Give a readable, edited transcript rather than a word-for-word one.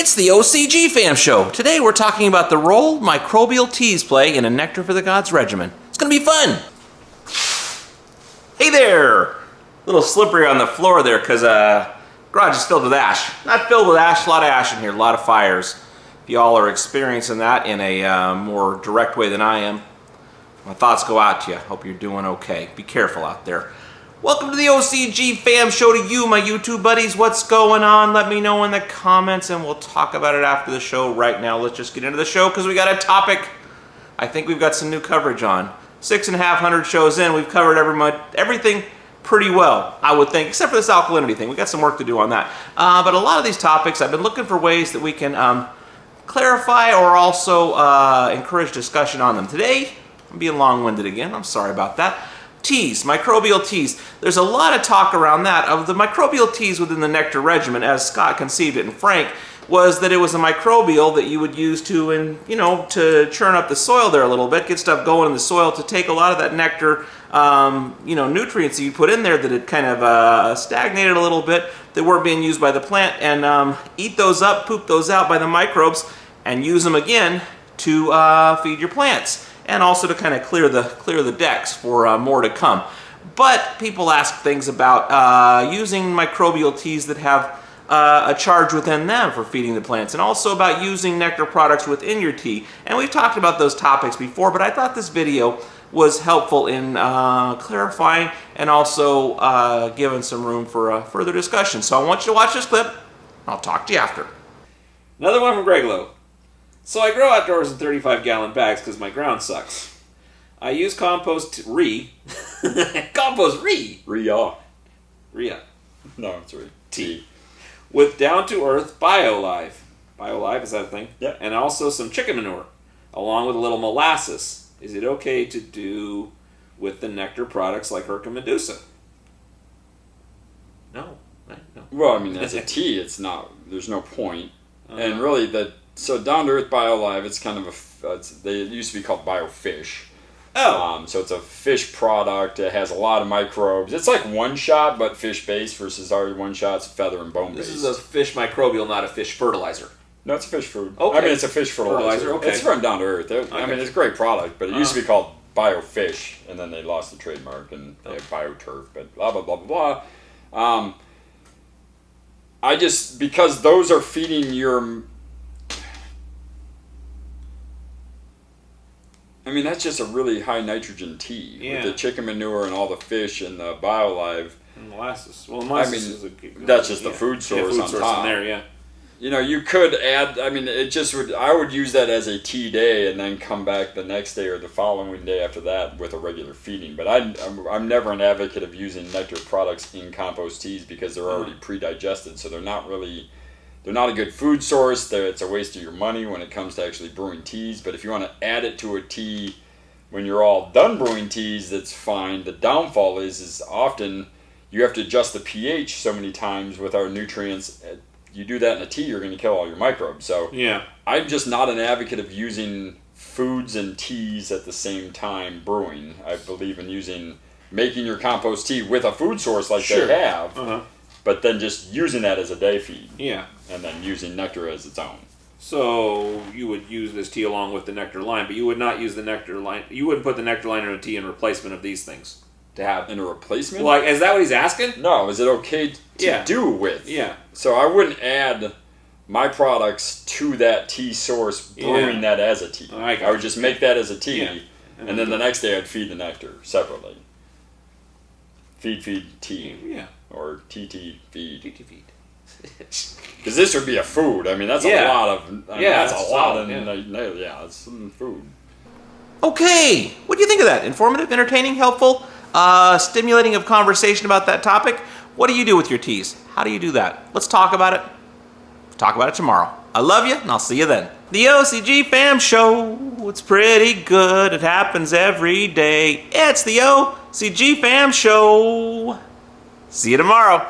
It's the OCGFAM show. Today we're talking about the role microbial teas play in a Nectar for the Gods regimen. It's gonna be fun. Hey there! A little slippery on the floor there because garage is filled with ash. Not filled with ash, a lot of ash in here, a lot of fires. If y'all are experiencing that in a more direct way than I am, my thoughts go out to you. Hope you're doing okay. Be careful out there. Welcome to the OCGFAM show to you, my YouTube buddies. What's going on? Let me know in the comments and we'll talk about it after the show. Right now, let's just get into the show because we got a topic I think we've got some new coverage on. 6,500 shows in, we've covered everything pretty well, I would think, except for this alkalinity thing. We got some work to do on that. But a lot of these topics, I've been looking for ways that we can clarify or also encourage discussion on them. Today, I'm being long-winded again. I'm sorry about that. Teas, microbial teas. There's a lot of talk around that. Of the microbial teas within the Nectar regimen, as Scott conceived it and Frank, was that it was a microbial that you would use to, to churn up the soil there a little bit, get stuff going in the soil, to take a lot of that nectar, nutrients that you put in there that had kind of stagnated a little bit, that weren't being used by the plant, and eat those up, poop those out by the microbes, and use them again to feed your plants. And also to kind of clear the decks for more to come. But people ask things about using microbial teas that have a charge within them for feeding the plants, and also about using nectar products within your tea. And we've talked about those topics before, but I thought this video was helpful in clarifying and also giving some room for further discussion. So I want you to watch this clip. I'll talk to you after. Another one from Greg Lowe. So I grow outdoors in 35-gallon bags because my ground sucks. I use compost compost Ria. No, it's Ria. Tea. With down-to-earth BioLive. BioLive, is that a thing? Yeah. And also some chicken manure, along with a little molasses. Is it okay to do with the nectar products like Herca Medusa? No. Right? No. Well, I mean, as a tea, it's not. There's no point. And really, so down to earth BioLive, it's kind of they used to be called BioFish. Oh. So it's a fish product. It has a lot of microbes. It's like One Shot, but fish based versus our One Shot's feather and bone based. This is a fish microbial, not a fish fertilizer. No, it's a fish food. Okay. I mean, it's a fish fertilizer. Okay. It's from down to earth. I mean, it's a great product, but it used to be called BioFish, and then they lost the trademark and they have BioTurf, but blah blah blah blah blah. Because those are feeding your. I mean, that's just a really high nitrogen tea. Yeah. With the chicken manure and all the fish and the BioLive. And molasses. Well, molasses that's just the food source on top. In there, yeah. You could add, I would use that as a tea day and then come back the next day or the following day after that with a regular feeding. But I'm never an advocate of using nectar products in compost teas because they're already pre-digested, so they're not a good food source. It's a waste of your money when it comes to actually brewing teas. But if you want to add it to a tea when you're all done brewing teas, that's fine. The downfall is often you have to adjust the pH so many times with our nutrients. You do that in a tea, you're going to kill all your microbes. So yeah. I'm just not an advocate of using foods and teas at the same time brewing. I believe in making your compost tea with a food source like they have, but then just using that as a day feed. Yeah. And then using nectar as its own. So you would use this tea along with the nectar line, but you would not use the nectar line. You wouldn't put the nectar line in a tea in replacement of these things to have. In a replacement? Like, is that what he's asking? No. Is it okay to do with? Yeah. So I wouldn't add my products to that tea source, brewing that as a tea. I would just make that as a tea, and then the next day I'd feed the nectar separately. Feed tea. Yeah. Or TT feed. TT feed. Because this would be a food. I mean, that's a lot of. That's a lot. It's some food. Okay, what do you think of that? Informative, entertaining, helpful, stimulating of conversation about that topic. What do you do with your teas? How do you do that? Let's talk about it. Talk about it tomorrow. I love you, and I'll see you then. The OCGFAM show. It's pretty good. It happens every day. It's the OCGFAM show. See you tomorrow.